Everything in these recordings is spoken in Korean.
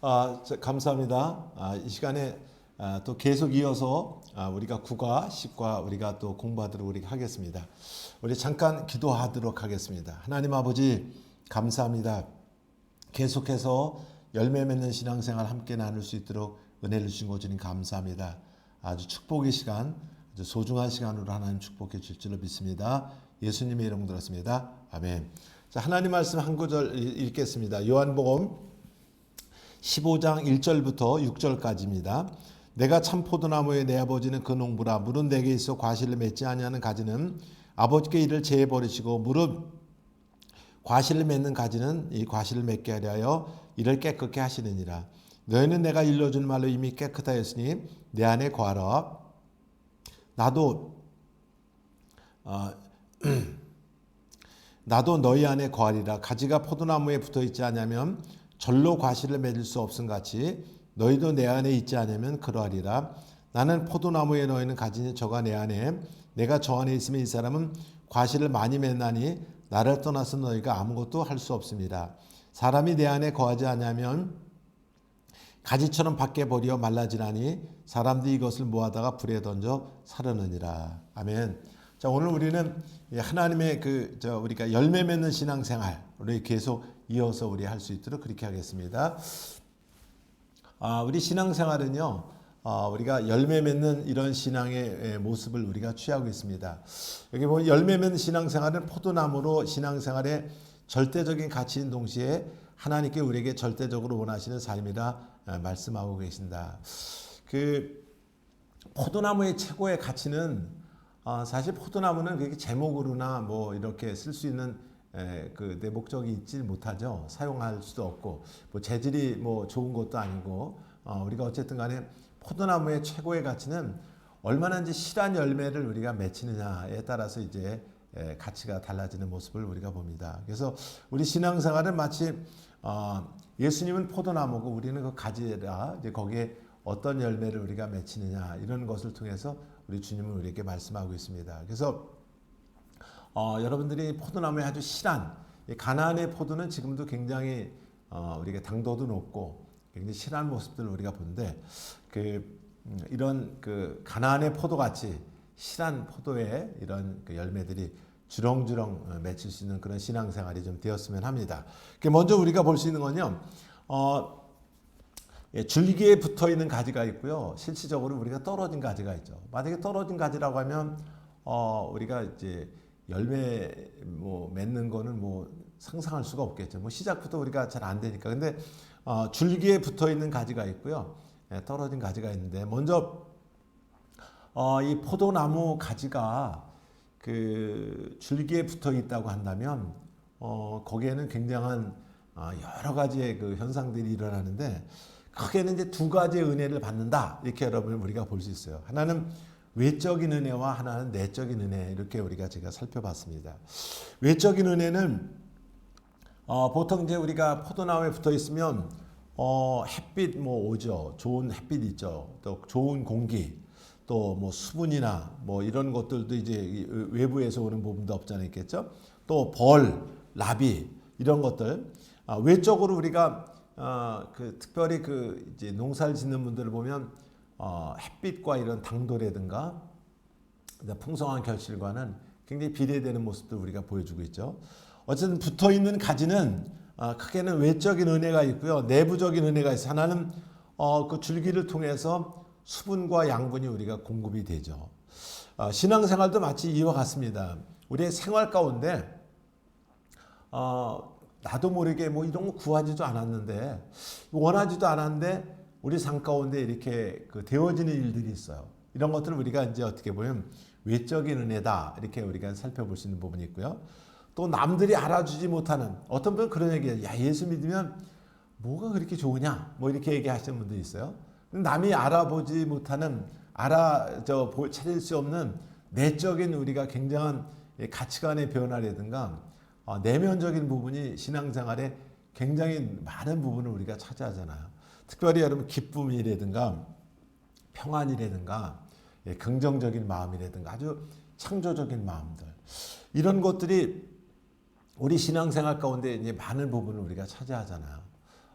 감사합니다. 이 시간에 또 계속 이어서 우리가 9과 10과 우리가 또 공부하도록 우리가 하겠습니다. 우리 잠깐 기도하도록 하겠습니다. 하나님 아버지 감사합니다. 계속해서 열매 맺는 신앙생활 함께 나눌 수 있도록 은혜를 주신 것 주님 감사합니다. 아주 축복의 시간, 아주 소중한 시간으로 하나님 축복해 주실 줄로 믿습니다. 예수님의 이름 들었습니다. 아멘. 자, 하나님 말씀 한 구절 읽겠습니다. 요한복음 15장 1절부터 6절까지입니다. 내가 참 포도나무에 내 아버지는 그 농부라. 물은 내게 있어 과실을 맺지 아니하는 가지는 아버지께 이를 제해 버리시고 무릇 과실을 맺는 가지는 이 과실을 맺게 하려 이를 깨끗게 하시느니라. 너희는 내가 일러준 말로 이미 깨끗하였으니 내 안에 거하라. 나도 너희 안에 거하리라. 가지가 포도나무에 붙어 있지 않으면 절로 과실을 맺을 수 없음 같이 너희도 내 안에 있지 않으면 그러하리라. 나는 포도나무에 너희는 가지니 저가 내 안에 내가 저 안에 있으면 이 사람은 과실을 많이 맺나니 나를 떠나서 너희가 아무것도 할 수 없습니다. 사람이 내 안에 거하지 않으면 가지처럼 밖에 버려 말라지나니 사람들이 이것을 모아다가 불에 던져 사르느니라. 아멘. 자, 오늘 우리는 하나님의 우리가 열매 맺는 신앙생활 우리 계속 이어서 우리 할 수 있도록 그렇게 하겠습니다. 우리 신앙생활은요, 우리가 열매 맺는 이런 신앙의 모습을 우리가 취하고 있습니다. 여기 보면 열매 맺는 신앙생활은 포도나무로 신앙생활의 절대적인 가치인 동시에 하나님께 우리에게 절대적으로 원하시는 삶이라 말씀하고 계신다. 그 포도나무의 최고의 가치는 사실 포도나무는 그렇게 제목으로나 뭐 이렇게 쓸 수 있는 내 목적이 있지 못하죠. 사용할 수도 없고 뭐 재질이 뭐 좋은 것도 아니고 우리가 어쨌든 간에 포도나무의 최고의 가치는 얼마나 이제 실한 열매를 우리가 맺히느냐에 따라서 이제 가치가 달라지는 모습을 우리가 봅니다. 그래서 우리 신앙생활은 마치 예수님은 포도나무고 우리는 그 가지라. 이제 거기에 어떤 열매를 우리가 맺히느냐 이런 것을 통해서 우리 주님은 우리에게 말씀하고 있습니다. 그래서 여러분들이 포도나무에 아주 실한 가나안의 포도는 지금도 굉장히 우리가 당도도 높고 굉장히 실한 모습들을 우리가 보는데 이런 가나안의 포도같이 실한 포도의 이런 열매들이 주렁주렁 맺힐 수 있는 그런 신앙생활이 좀 되었으면 합니다. 먼저 우리가 볼 수 있는 건요. 줄기에 붙어 있는 가지가 있고요. 실질적으로 우리가 떨어진 가지가 있죠. 만약에 떨어진 가지라고 하면 우리가 이제 열매 맺는 거는 상상할 수가 없겠죠. 시작부터 우리가 잘 안 되니까. 근데 줄기에 붙어 있는 가지가 있고요. 떨어진 가지가 있는데 먼저 이 포도나무 가지가 그 줄기에 붙어 있다고 한다면 거기에는 굉장한 여러 가지의 그 현상들이 일어나는데 크게는 이제 두 가지의 은혜를 받는다. 이렇게 여러분 우리가 볼 수 있어요. 하나는 외적인 은혜와 하나는 내적인 은혜 이렇게 우리가 제가 살펴봤습니다. 외적인 은혜는 보통 이제 우리가 포도나무에 붙어 있으면 햇빛 오죠. 좋은 햇빛 있죠. 또 좋은 공기, 또 수분이나 이런 것들도 이제 외부에서 오는 부분도 없잖아요, 있겠죠. 또 벌, 나비 이런 것들 외적으로 우리가 특별히 이제 농사를 짓는 분들을 보면 햇빛과 이런 당도라든가 풍성한 결실과는 굉장히 비례되는 모습도 우리가 보여주고 있죠. 어쨌든 붙어 있는 가지는 크게는 외적인 은혜가 있고요, 내부적인 은혜가 있어요. 하나는 그 줄기를 통해서 수분과 양분이 우리가 공급이 되죠. 신앙생활도 마치 이와 같습니다. 우리의 생활 가운데 나도 모르게 이런 거 구하지도 않았는데 원하지도 않았는데 우리 삶 가운데 이렇게 되어지는 일들이 있어요. 이런 것들을 우리가 이제 어떻게 보면 외적인 은혜다 이렇게 우리가 살펴볼 수 있는 부분이 있고요. 또 남들이 알아주지 못하는 어떤 분은 그런 얘기예요. 야, 예수 믿으면 뭐가 그렇게 좋으냐 이렇게 얘기하시는 분들이 있어요. 남이 알아보지 못하는 찾을 수 없는 내적인 우리가 굉장한 가치관의 변화라든가 내면적인 부분이 신앙생활에 굉장히 많은 부분을 우리가 차지하잖아요. 특별히 여러분 기쁨이라든가 평안이라든가 긍정적인 마음이라든가 아주 창조적인 마음들 이런 것들이 우리 신앙생활 가운데 이제 많은 부분을 우리가 차지하잖아요.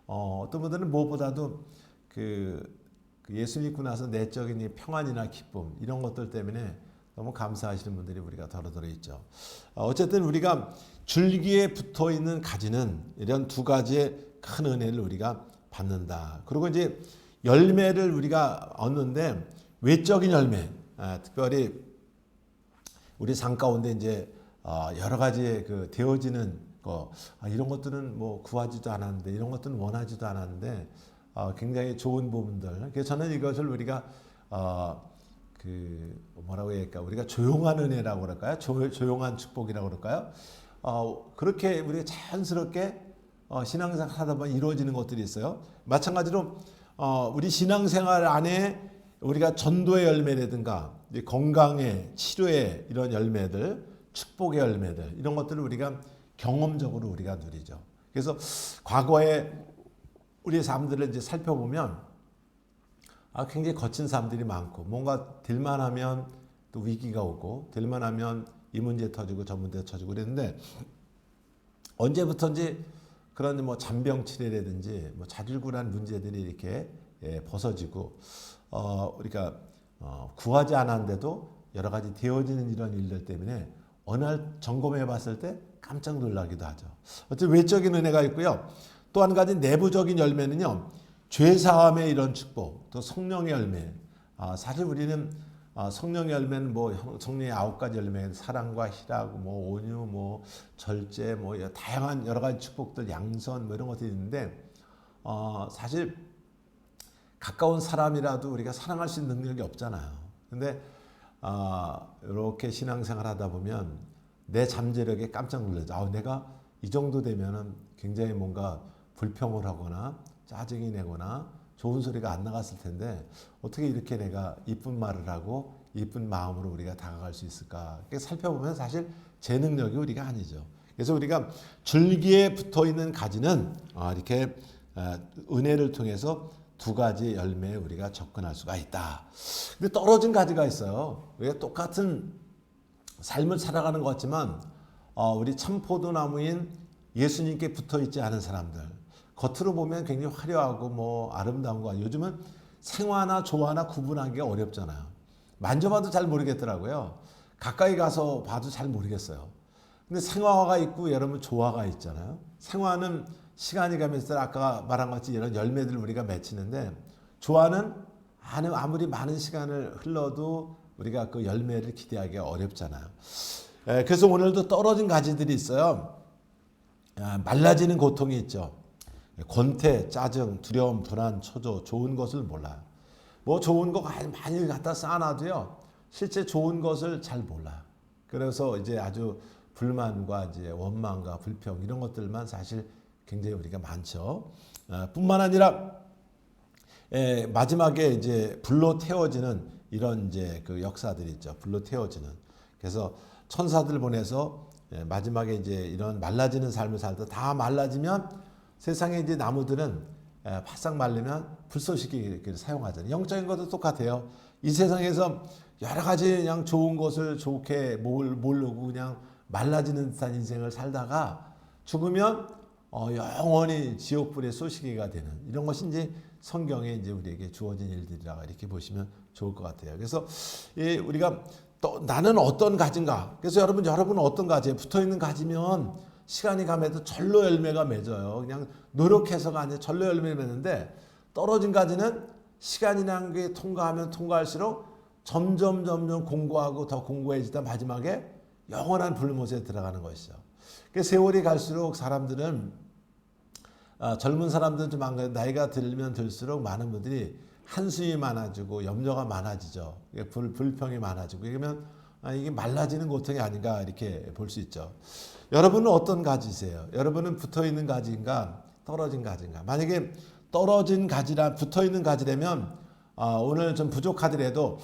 어떤 분들은 무엇보다도 그 예수 믿고 나서 내적인 이 평안이나 기쁨 이런 것들 때문에 너무 감사하시는 분들이 우리가 더러더러 있죠. 어쨌든 우리가 줄기에 붙어 있는 가지는 이런 두 가지의 큰 은혜를 우리가 받는다. 그리고 이제 열매를 우리가 얻는데 외적인 열매, 특별히 우리 삶 가운데 이제 여러 가지 그 되어지는 거 이런 것들은 뭐 구하지도 않았는데 이런 것들은 원하지도 않았는데 굉장히 좋은 부분들. 그래서 저는 이것을 우리가 그 뭐라고 해야 할까? 우리가 조용한 은혜라고 그럴까요? 조용한 축복이라고 그럴까요? 그렇게 우리가 자연스럽게 신앙생활 하다 보면 이루어지는 것들이 있어요. 마찬가지로 우리 신앙생활 안에 우리가 전도의 열매라든가 건강의 치료의 이런 열매들, 축복의 열매들 이런 것들을 우리가 경험적으로 우리가 누리죠. 그래서 과거에 우리의 삶들을 이제 살펴보면 굉장히 거친 삶들이 많고 뭔가 될만 하면 또 위기가 오고 될만 하면 이 문제 터지고 저 문제 터지고 그랬는데 언제부턴지 그런 뭐 잔병치레라든지 뭐 자질구레한 문제들이 이렇게 벗어지고 우리가 구하지 않았는데도 여러 가지 되어지는 이런 일들 때문에 어느 날 점검해 봤을 때 깜짝 놀라기도 하죠. 어쨌든 외적인 은혜가 있고요. 또 한 가지 내부적인 열매는요. 죄사함의 이런 축복, 또 성령의 열매. 사실 우리는 성령의 열매는 뭐 성령의 9가지 열매, 사랑과 희락, 뭐 온유, 뭐 절제, 뭐 다양한 여러 가지 축복들, 양선 뭐 이런 것들이 있는데 사실 가까운 사람이라도 우리가 사랑할 수 있는 능력이 없잖아요. 근데 이렇게 신앙생활 하다 보면 내 잠재력에 깜짝 놀라죠. 내가 이 정도 되면은 굉장히 뭔가 불평을 하거나 짜증이 내거나 좋은 소리가 안 나갔을 텐데 어떻게 이렇게 내가 이쁜 말을 하고 이쁜 마음으로 우리가 다가갈 수 있을까? 살펴보면 사실 제 능력이 우리가 아니죠. 그래서 우리가 줄기에 붙어 있는 가지는 이렇게 은혜를 통해서 두 가지 열매에 우리가 접근할 수가 있다. 근데 떨어진 가지가 있어요. 우리가 똑같은 삶을 살아가는 것 같지만 우리 참포도나무인 예수님께 붙어 있지 않은 사람들. 겉으로 보면 굉장히 화려하고 뭐 아름다운 거 요즘은 생화나 조화나 구분하기가 어렵잖아요. 만져봐도 잘 모르겠더라고요. 가까이 가서 봐도 잘 모르겠어요. 근데 생화가 있고 여러분 조화가 있잖아요. 생화는 시간이 가면서 아까 말한 것 같이 이런 열매들을 우리가 맺히는데 조화는 아무리 많은 시간을 흘러도 우리가 그 열매를 기대하기가 어렵잖아요. 그래서 오늘도 떨어진 가지들이 있어요. 말라지는 고통이 있죠. 권태, 짜증, 두려움, 불안, 초조, 좋은 것을 몰라요. 뭐 좋은 거 많이 갖다 쌓아놔도요. 실제 좋은 것을 잘 몰라요. 그래서 이제 아주 불만과 이제 원망과 불평 이런 것들만 사실 굉장히 우리가 많죠. 뿐만 아니라 마지막에 이제 불로 태워지는 이런 이제 그 역사들이 있죠. 불로 태워지는. 그래서 천사들 보내서 마지막에 이제 이런 말라지는 삶을 살다 다 말라지면 세상에 이제 나무들은 바싹 말리면 불쏘시개를 사용하잖아요. 영적인 것도 똑같아요. 이 세상에서 여러 가지 그냥 좋은 것을 좋게 모르고 그냥 말라지는 듯한 인생을 살다가 죽으면 영원히 지옥불에 쏘시개가 되는 이런 것이 이제 성경에 이제 우리에게 주어진 일들이라 이렇게 보시면 좋을 것 같아요. 그래서 우리가 또 나는 어떤 가지인가? 그래서 여러분은 어떤 가지에 붙어 있는 가지면 시간이 가면서 절로 열매가 맺어요. 그냥 노력해서가 아니라 절로 열매를 맺는데 떨어진 가지는 시간이라는 게 통과하면 통과할수록 점점 공고하고 더 공고해지다 마지막에 영원한 불못에 들어가는 것이죠. 세월이 갈수록 사람들은 젊은 사람들은 좀 나이가 들면 들수록 많은 분들이 한숨이 많아지고 염려가 많아지죠. 불평이 많아지고 그러면 이게 말라지는 고통이 아닌가 이렇게 볼 수 있죠. 여러분은 어떤 가지세요? 여러분은 붙어있는 가지인가 떨어진 가지인가? 만약에 떨어진 가지라 붙어있는 가지라면 오늘 좀 부족하더라도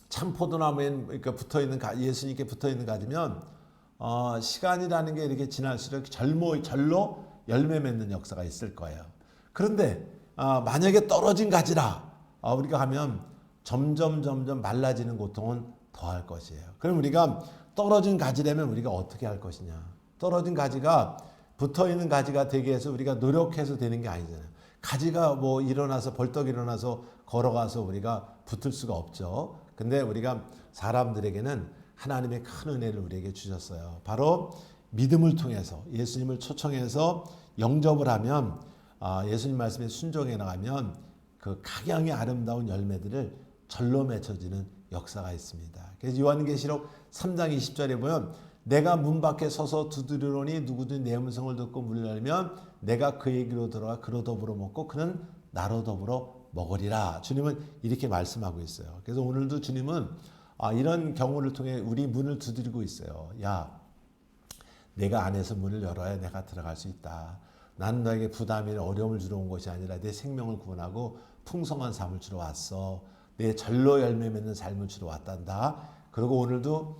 참포도나무에 붙어있는 예수님께 붙어있는 가지면 시간이라는 게 이렇게 지날수록 절로 열매 맺는 역사가 있을 거예요. 그런데 만약에 떨어진 가지라 우리가 하면 점점 말라지는 고통은 더할 것이에요. 그럼 우리가 떨어진 가지라면 우리가 어떻게 할 것이냐? 떨어진 가지가 붙어 있는 가지가 되게 해서 우리가 노력해서 되는 게 아니잖아요. 가지가 뭐 일어나서 벌떡 일어나서 걸어가서 우리가 붙을 수가 없죠. 근데 우리가 사람들에게는 하나님의 큰 은혜를 우리에게 주셨어요. 바로 믿음을 통해서 예수님을 초청해서 영접을 하면 예수님 말씀에 순종해 나가면 그 각양의 아름다운 열매들을 절로 맺혀지는 역사가 있습니다. 그래서 요한계시록 3장 20절에 보면 내가 문 밖에 서서 두드리노니 누구든 내 음성을 듣고 문을 열면 내가 그에게로 들어가 그로 더불어 먹고 그는 나로 더불어 먹으리라. 주님은 이렇게 말씀하고 있어요. 그래서 오늘도 주님은 이런 경우를 통해 우리 문을 두드리고 있어요. 야, 내가 안에서 문을 열어야 내가 들어갈 수 있다. 나는 너에게 부담이나 어려움을 주러 온 것이 아니라 내 생명을 구원하고 풍성한 삶을 주러 왔어. 내 절로 열매 맺는 삶을 주러 왔단다. 그리고 오늘도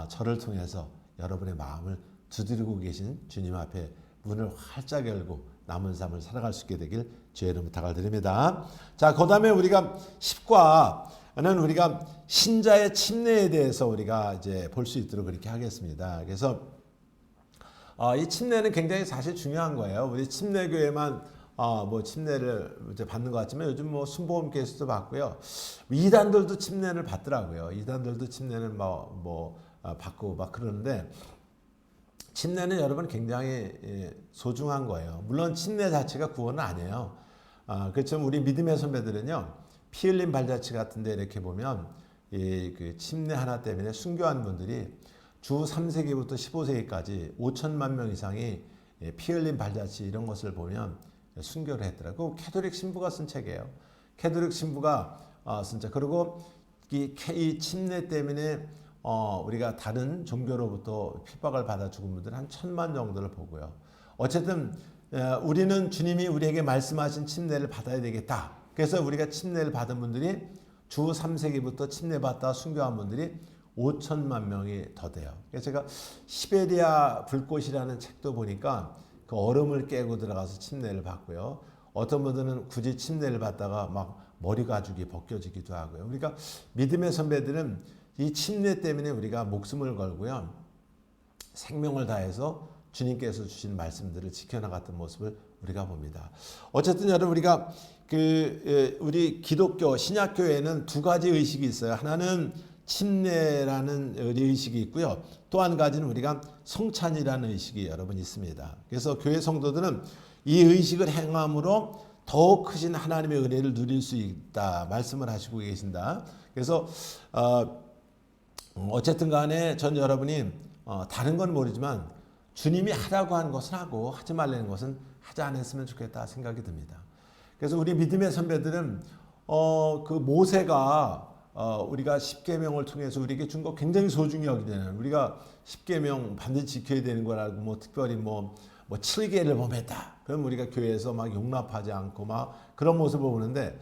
저를 통해서 여러분의 마음을 두드리고 계신 주님 앞에 문을 활짝 열고 남은 삶을 살아갈 수 있게 되길 주의 이름으로 부탁을 드립니다. 자, 그 다음에 우리가 10과는 우리가 신자의 침례에 대해서 우리가 이제 볼 수 있도록 그렇게 하겠습니다. 그래서 이 침례는 굉장히 사실 중요한 거예요. 우리 침례교회만 뭐 침례를 이제 받는 것 같지만 요즘 뭐 순복음교회에서도 받고요. 이단들도 침례를 받더라고요. 이단들도 침례는 받고 막 그러는데 침례는 여러분 굉장히 소중한 거예요. 물론 침례 자체가 구원은 아니에요. 그렇지만 우리 믿음의 선배들은요, 피 흘린 발자취 같은데 이렇게 보면 그 침례 하나 때문에 순교한 분들이 주 3세기부터 15세기까지 5천만 명 이상이 피 흘린 발자취 이런 것을 보면 순교를 했더라고요. 캐톨릭 신부가 쓴 책이에요. 캐톨릭 신부가 쓴 책. 그리고 이 침례 때문에 우리가 다른 종교로부터 핍박을 받아 죽은 분들 한 1,000만 정도를 보고요. 어쨌든 우리는 주님이 우리에게 말씀하신 침례를 받아야 되겠다. 그래서 우리가 침례를 받은 분들이 주 3세기부터 침례받다 순교한 분들이 5천만 명이 더 돼요. 그래서 제가 시베리아 불꽃이라는 책도 보니까 그 얼음을 깨고 들어가서 침례를 받고요. 어떤 분들은 굳이 침례를 받다가 막 머리 가죽이 벗겨지기도 하고요. 우리가 믿음의 선배들은 이 침례 때문에 우리가 목숨을 걸고요. 생명을 다해서 주님께서 주신 말씀들을 지켜나갔던 모습을 우리가 봅니다. 어쨌든 여러분 우리가 우리 기독교 신약교회에는 두 가지 의식이 있어요. 하나는 침례라는 의식이 있고요. 또 한 가지는 우리가 성찬이라는 의식이 여러분 있습니다. 그래서 교회 성도들은 이 의식을 행함으로 더욱 크신 하나님의 은혜를 누릴 수 있다 말씀을 하시고 계신다. 그래서 어쨌든 간에 전 여러분이 다른 건 모르지만 주님이 하라고 한 것은 하고 하지 말라는 것은 하지 않았으면 좋겠다 생각이 듭니다. 그래서 우리 믿음의 선배들은 그 모세가 우리가 십계명을 통해서 우리에게 준 거 굉장히 소중히 여기잖아요. 우리가 십계명 반드시 지켜야 되는 거라고 뭐 특별히 뭐 7계를 범했다. 그럼 우리가 교회에서 막 용납하지 않고 막 그런 모습을 보는데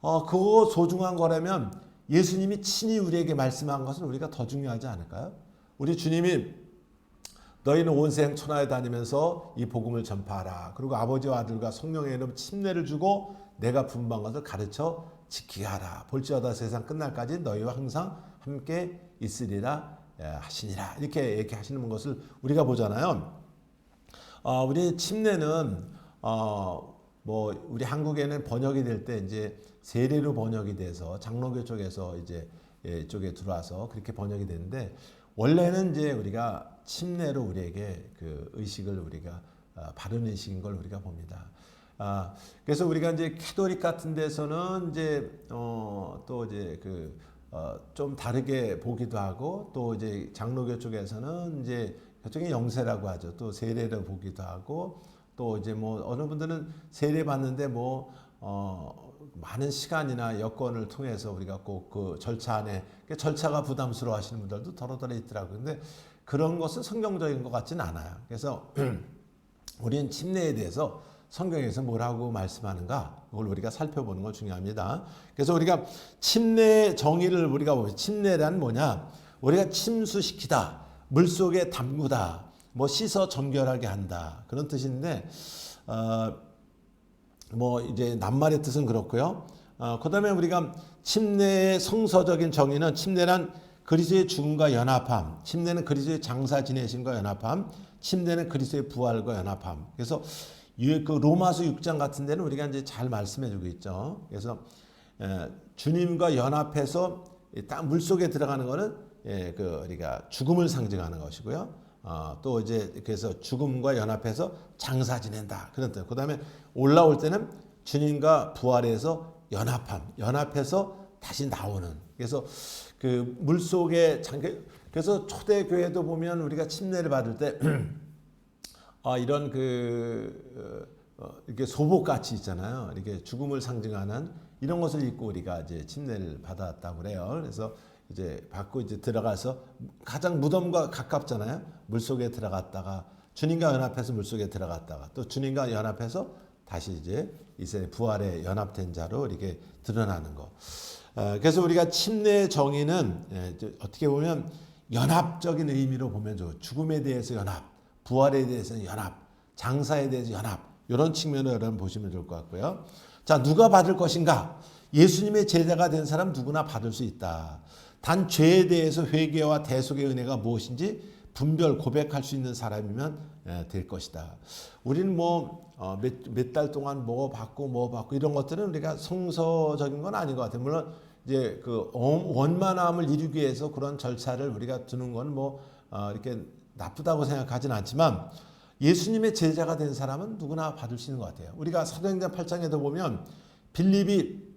그거 소중한 거라면 예수님이 친히 우리에게 말씀한 것은 우리가 더 중요하지 않을까요? 우리 주님이 너희는 온 세상 천하에 다니면서 이 복음을 전파하라. 그리고 아버지와 아들과 성령의 이름 침례를 주고 내가 분부한 것을 가르쳐 지키게 하라. 볼지어다 세상 끝날까지 너희와 항상 함께 있으리라 하시니라. 이렇게 하시는 것을 우리가 보잖아요. 우리 침례는 우리 한국에는 번역이 될 때 이제 세례로 번역이 돼서 장로교 쪽에서 이제 이쪽에 들어와서 그렇게 번역이 되는데 원래는 이제 우리가 침례로 우리에게 그 의식을 우리가 바른 의식인 걸 우리가 봅니다. 그래서 우리가 이제 캐톨릭 같은 데서는 이제 또 이제 좀 다르게 보기도 하고 또 이제 장로교 쪽에서는 이제 그쪽에 영세라고 하죠. 또 세례를 보기도 하고 또 이제 뭐 어느 분들은 세례 받는데 많은 시간이나 여건을 통해서 우리가 꼭 그 절차 안에 절차가 부담스러워 하시는 분들도 더러더러 있더라고요. 근데 그런 것은 성경적인 것 같지는 않아요. 그래서 우리는 침례에 대해서 성경에서 뭐라고 말씀하는가 그걸 우리가 살펴보는 건 중요합니다. 그래서 우리가 침례 정의를 우리가 보면 침례란 뭐냐? 우리가 침수시키다, 물속에 담그다, 씻어 정결하게 한다 그런 뜻인데 이제 낱말의 뜻은 그렇고요. 그다음에 우리가 침례의 성서적인 정의는 침례란 그리스도의 죽음과 연합함, 침례는 그리스도의 장사 지내심과 연합함, 침례는 그리스도의 부활과 연합함. 그래서 그 로마서 6장 같은 데는 우리가 이제 잘 말씀해주고 있죠. 그래서 주님과 연합해서 딱 물 속에 들어가는 거는 그 우리가 죽음을 상징하는 것이고요. 또 이제 그래서 죽음과 연합해서 장사 지낸다 그런 뜻. 그다음에 올라올 때는 주님과 부활해서 연합해서 다시 나오는. 그래서 그 물 속에 그래서 초대 교회도 보면 우리가 침례를 받을 때 이런 이렇게 소복 같이 있잖아요. 이렇게 죽음을 상징하는 이런 것을 입고 우리가 이제 침례를 받았다고 그래요. 그래서 이제 받고 이제 들어가서 가장 무덤과 가깝잖아요. 물 속에 들어갔다가 주님과 연합해서 물 속에 들어갔다가 또 주님과 연합해서 다시 이제 부활에 연합된 자로 이렇게 드러나는 거. 그래서 우리가 침례의 정의는 어떻게 보면 연합적인 의미로 보면 좋아요. 죽음에 대해서 연합, 부활에 대해서 연합, 장사에 대해서 연합 이런 측면으로 여러분 보시면 좋을 것 같고요. 자, 누가 받을 것인가? 예수님의 제자가 된 사람 누구나 받을 수 있다. 단 죄에 대해서 회개와 대속의 은혜가 무엇인지 분별 고백할 수 있는 사람이면 될 것이다. 우리는 몇 달 동안 뭐 받고 이런 것들은 우리가 성서적인 건 아닌 것 같아요. 물론 이제 그 원만함을 이루기 위해서 그런 절차를 우리가 두는 건 이렇게 나쁘다고 생각하진 않지만 예수님의 제자가 된 사람은 누구나 받을 수 있는 것 같아요. 우리가 사도행전 8장에도 보면 빌립이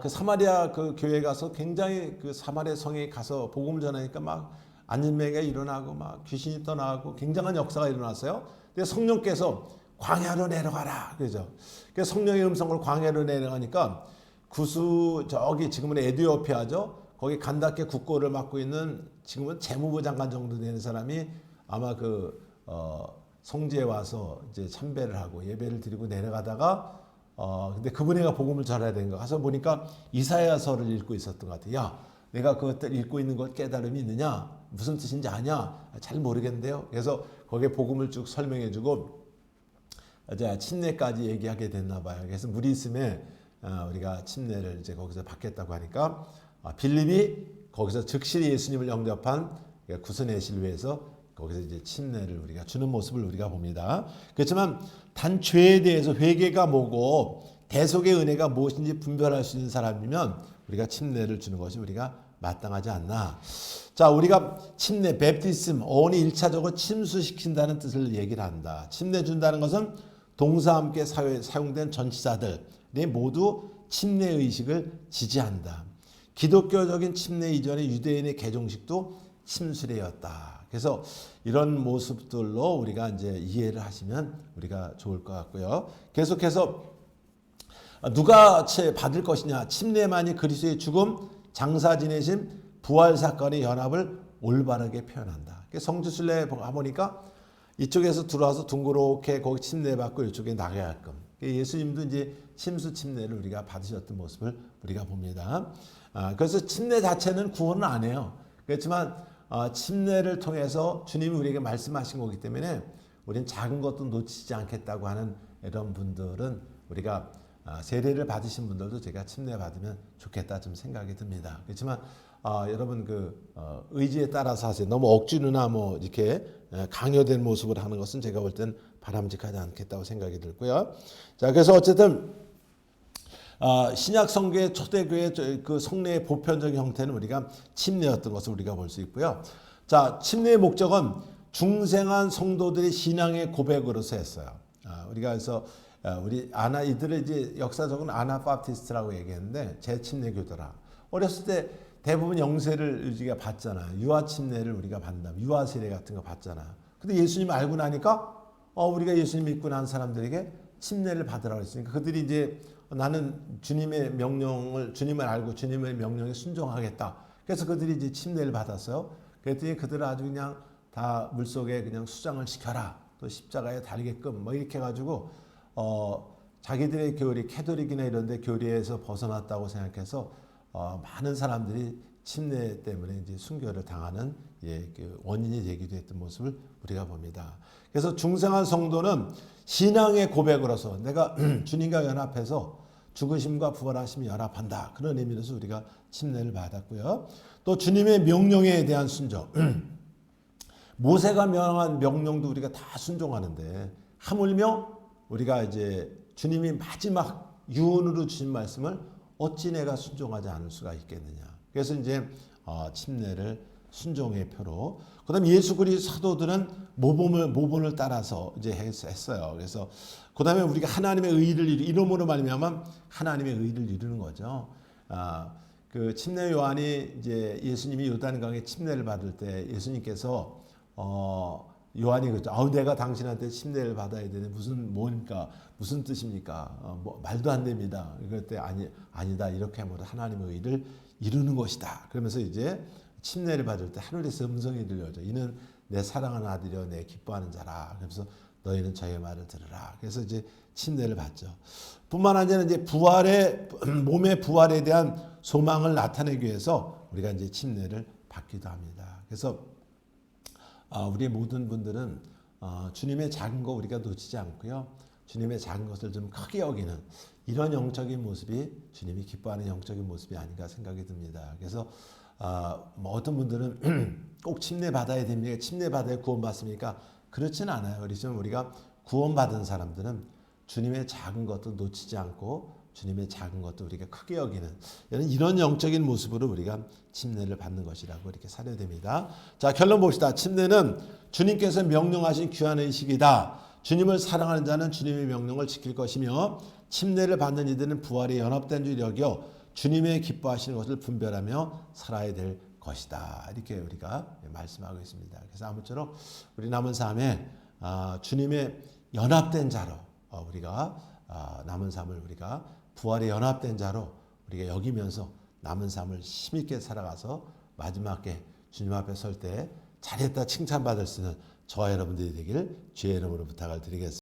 그 사마리아 그 교회에 가서 굉장히 그 사마리아 성에 가서 복음을 전하니까 막 안진뱅이가 일어나고 막 귀신이 떠나고 굉장한 역사가 일어났어요. 근데 성령께서 광야로 내려가라 그러죠. 그래서 성령의 음성을 광야로 내려가니까 저기 지금은 에티오피아죠. 거기 간다케 국고를 맡고 있는 지금은 재무부 장관 정도 되는 사람이 아마 성지에 와서 이제 참배를 하고 예배를 드리고 내려가다가 근데 그분이가 복음을 전해야 되는 거 가서 보니까 이사야서를 읽고 있었던 것 같아요. 야, 내가 그것들 읽고 있는 것 깨달음이 있느냐? 무슨 뜻인지 아냐? 잘 모르겠는데요. 그래서 거기에 복음을 쭉 설명해주고 이제 침례까지 얘기하게 됐나 봐요. 그래서 물이 있음에 우리가 침례를 이제 거기서 받겠다고 하니까 빌립이 거기서 즉시 예수님을 영접한 구스내시를 위해서 거기서 이제 침례를 우리가 주는 모습을 우리가 봅니다. 그렇지만 단 죄에 대해서 회개가 뭐고 대속의 은혜가 무엇인지 분별할 수 있는 사람이면 우리가 침례를 주는 것이 우리가 마땅하지 않나. 자, 우리가 침례, 베프티즘, 어원이 1차적으로 침수시킨다는 뜻을 얘기를 한다. 침례 준다는 것은 동사와 함께 사용된 전치사들이 모두 침례 의식을 지지한다. 기독교적인 침례 이전의 유대인의 개종식도 침수례였다. 그래서 이런 모습들로 우리가 이제 이해를 하시면 우리가 좋을 것 같고요. 계속해서 누가 받을 것이냐? 침례만이 그리스도의 죽음, 장사 지내심, 부활 사건의 연합을 올바르게 표현한다. 성지순례 보니까 이쪽에서 들어와서 둥그렇게 거기 침례 받고 이쪽에 나가게끔. 예수님도 이제 침수 침례를 우리가 받으셨던 모습을 우리가 봅니다. 그래서 침례 자체는 구원은 안 해요. 그렇지만 침례를 통해서 주님이 우리에게 말씀하신 거기 때문에 우리는 작은 것도 놓치지 않겠다고 하는 이런 분들은 우리가 세례를 받으신 분들도 제가 침례 받으면 좋겠다 좀 생각이 듭니다. 그렇지만 여러분 의지에 따라서 하세요. 너무 억지로나 이렇게 강요된 모습을 하는 것은 제가 볼 땐 바람직하지 않겠다고 생각이 들고요. 자, 그래서 어쨌든 신약 성교의 초대교회 그 성례의 보편적인 형태는 우리가 침례였던 것을 우리가 볼 수 있고요. 자, 침례의 목적은 중생한 성도들의 신앙의 고백으로서 했어요. 우리가 그래서 이들을 이제 역사적으로 아나바티스트라고 얘기했는데 재침례교도라. 어렸을 때 대부분 영세를 우리가 받잖아요. 유아 침례를 우리가 받는다. 유아 세례 같은 거 받잖아요. 근데 예수님 알고 나니까 우리가 예수님 믿고 난 사람들에게 침례를 받으라고 했으니까 그들이 이제 나는 주님의 주님을 알고 주님의 명령에 순종하겠다. 그래서 그들이 이제 침례를 받았어요. 그랬더니 그들은 아주 그냥 다 물속에 그냥 수장을 시켜라. 또 십자가에 달게끔 이렇게 해가지고 자기들의 교리, 캐톨릭이나 이런 데 교리에서 벗어났다고 생각해서 많은 사람들이 침례 때문에 이제 순교를 당하는 그 원인이 되기도 했던 모습을 우리가 봅니다. 그래서 중생한 성도는 신앙의 고백으로서 내가 주님과 연합해서 죽으심과 부활하심이 연합한다. 그런 의미로서 우리가 침례를 받았고요. 또 주님의 명령에 대한 순종. 모세가 명한 명령도 우리가 다 순종하는데 하물며 우리가 이제 주님이 마지막 유언으로 주신 말씀을 어찌 내가 순종하지 않을 수가 있겠느냐. 그래서 이제 침례를 순종의 표로. 그다음 예수 그리스도 사도들은 모본을 따라서 이제 했어요. 그래서 그다음에 우리가 하나님의 의를 이름으로 말미암아 하나님의 의를 이루는 거죠. 그 침례 요한이 이제 예수님이 요단강에 침례를 받을 때 예수님께서 요한이 그랬죠. 내가 당신한테 침례를 받아야 되는데 무슨 뜻입니까? 말도 안 됩니다. 그때 아니다 이렇게 하면 하나님의 의를 이루는 것이다. 그러면서 이제 침례를 받을 때 하늘에서 음성이 들려오죠. 이는 내 사랑하는 아들이여 내 기뻐하는 자라. 그래서 너희는 저의 말을 들으라. 그래서 이제 침례를 받죠. 뿐만 아니라 이제 몸의 부활에 대한 소망을 나타내기 위해서 우리가 이제 침례를 받기도 합니다. 그래서 우리 모든 분들은 주님의 작은 거 우리가 놓치지 않고요. 주님의 작은 것을 좀 크게 여기는 이런 영적인 모습이 주님이 기뻐하는 영적인 모습이 아닌가 생각이 듭니다. 그래서 어떤 분들은 꼭 침례 받아야 됩니까? 침례 받아야 구원받습니까? 그렇지는 않아요. 그래서 우리가 구원받은 사람들은 주님의 작은 것도 놓치지 않고 주님의 작은 것도 우리가 크게 여기는 이런 영적인 모습으로 우리가 침례를 받는 것이라고 이렇게 사료됩니다. 자, 결론 봅시다. 침례는 주님께서 명령하신 귀한 의식이다. 주님을 사랑하는 자는 주님의 명령을 지킬 것이며 침례를 받는 이들은 부활에 연합된 줄 여겨 주님의 기뻐하시는 것을 분별하며 살아야 될 것이다. 이렇게 우리가 말씀하고 있습니다. 그래서 아무쪼록 우리 남은 삶에 주님의 연합된 자로 우리가 남은 삶을 우리가 부활에 연합된 자로 우리가 여기면서 남은 삶을 힘있게 살아가서 마지막에 주님 앞에 설 때 잘했다 칭찬받을 수 있는 저와 여러분들이 되길 주의 이름으로 부탁을 드리겠습니다.